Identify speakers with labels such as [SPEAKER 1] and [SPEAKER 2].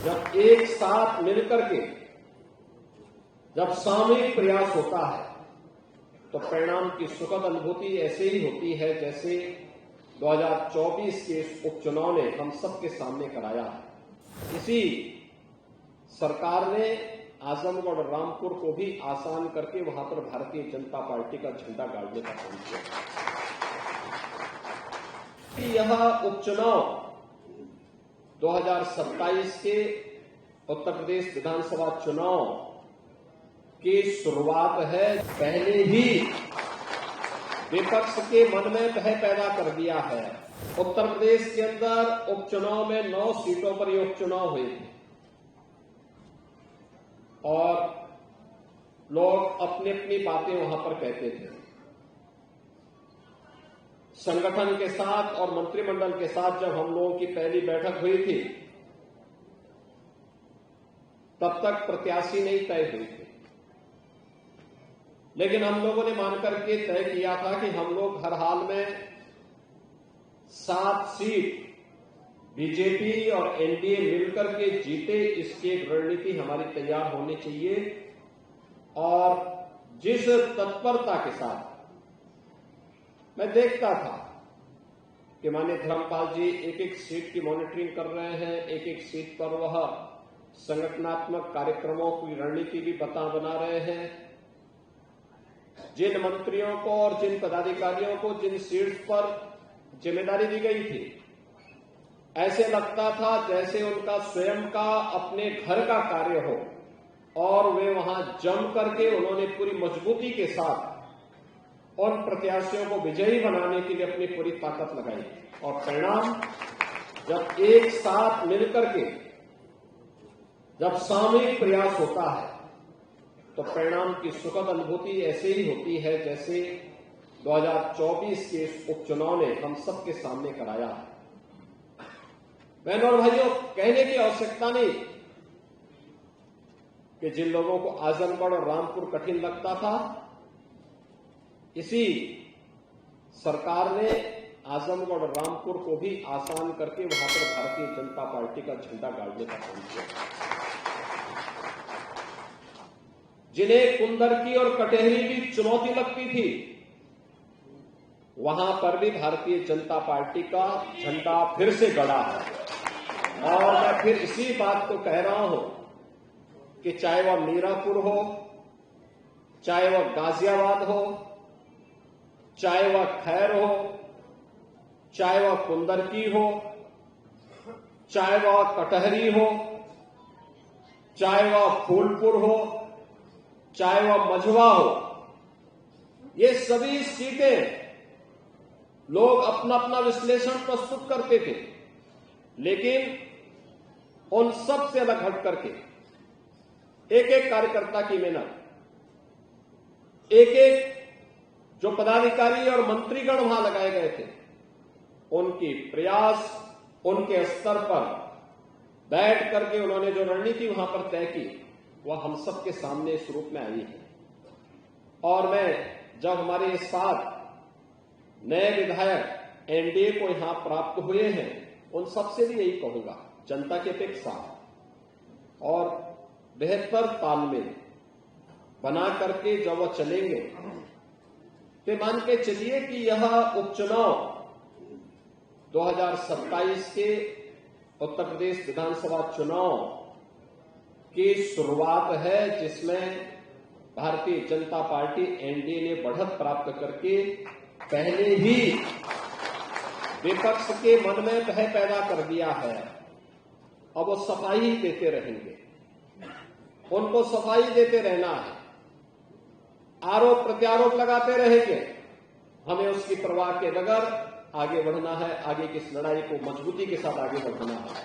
[SPEAKER 1] जब एक साथ मिलकर के जब सामूहिक प्रयास होता है तो परिणाम की सुखद अनुभूति ऐसे ही होती है जैसे 2024 के उपचुनाव ने हम सबके सामने कराया है। इसी सरकार ने आजमगढ़ और रामपुर को भी आसान करके वहां पर भारतीय जनता पार्टी का झंडा गाड़ने का काम किया। यह उपचुनाव 2027 के उत्तर प्रदेश विधानसभा चुनाव की शुरुआत है। पहले ही विपक्ष के मन में भय पैदा कर दिया है। उत्तर प्रदेश के अंदर उपचुनाव में 9 सीटों पर ये उपचुनाव हुए थे और लोग अपनी अपनी बातें वहां पर कहते थे। संगठन के साथ और मंत्रिमंडल के साथ जब हम लोगों की पहली बैठक हुई थी तब तक प्रत्याशी नहीं तय हुई थी, लेकिन हम लोगों ने मानकर के तय किया था कि हम लोग हर हाल में 7 सीट बीजेपी और एनडीए मिलकर के जीते, इसकी एक रणनीति हमारी तैयार होनी चाहिए। और जिस तत्परता के साथ मैं देखता था कि माननीय धर्मपाल जी एक एक सीट की मॉनिटरिंग कर रहे हैं, एक एक सीट पर वह संगठनात्मक कार्यक्रमों की रणनीति भी बना रहे हैं। जिन मंत्रियों को और जिन पदाधिकारियों को जिन सीट्स पर जिम्मेदारी दी गई थी, ऐसे लगता था जैसे उनका स्वयं का अपने घर का कार्य हो और वे वहां जम करके उन्होंने पूरी मजबूती के साथ उन प्रत्याशियों को विजयी बनाने के लिए अपनी पूरी ताकत लगाई। और परिणाम जब एक साथ मिलकर के जब सामूहिक प्रयास होता है तो परिणाम की सुखद अनुभूति ऐसे ही होती है जैसे 2024 के उपचुनाव ने हम सबके सामने कराया है। बहनों और भाइयों, कहने की आवश्यकता नहीं कि जिन लोगों को आजमगढ़ और रामपुर कठिन लगता था, इसी सरकार ने आजमगढ़ और रामपुर को भी आसान करके वहां पर भारतीय जनता पार्टी का झंडा गाड़ने का काम किया। जिन्हें कुंदरकी और कटेहरी की चुनौती लगती थी, वहां पर भी भारतीय जनता पार्टी का झंडा फिर से गड़ा है। और मैं फिर इसी बात को कह रहा हूं कि चाहे वह मीरापुर हो, चाहे वह गाजियाबाद हो, चाहे वह खैर हो, चाहे वह कुंदरकी हो, चाहे वह कटहरी हो, चाहे वह फूलपुर हो, चाहे वह मझवा हो, ये सभी सीटें लोग अपना अपना विश्लेषण प्रस्तुत करते थे, लेकिन उन सब से अलग हट करके एक एक कार्यकर्ता की मेहनत, एक एक जो पदाधिकारी और मंत्रीगण वहां लगाए गए थे, उनकी प्रयास, उनके स्तर पर बैठ करके उन्होंने जो रणनीति वहां पर तय की, वह हम सबके सामने इस रूप में आई है। और मैं जब हमारे साथ नए विधायक एनडीए को यहां प्राप्त हुए हैं, उन सबसे भी यही कहूंगा, जनता की अपेक्षा और बेहतर तालमेल बना करके जब वह चलेंगे तो मान के चलिए कि यह उपचुनाव 2027 के उत्तर प्रदेश विधानसभा चुनाव की शुरुआत है, जिसमें भारतीय जनता पार्टी एनडीए ने बढ़त प्राप्त करके पहले ही विपक्ष के मन में भय पैदा कर दिया है। अब वो सफाई देते रहेंगे, उनको सफाई देते रहना है, आरोप प्रत्यारोप लगाते रहेंगे। हमें उसकी परवाह के बगैर आगे बढ़ना है, आगे की इस लड़ाई को मजबूती के साथ आगे बढ़ाना है।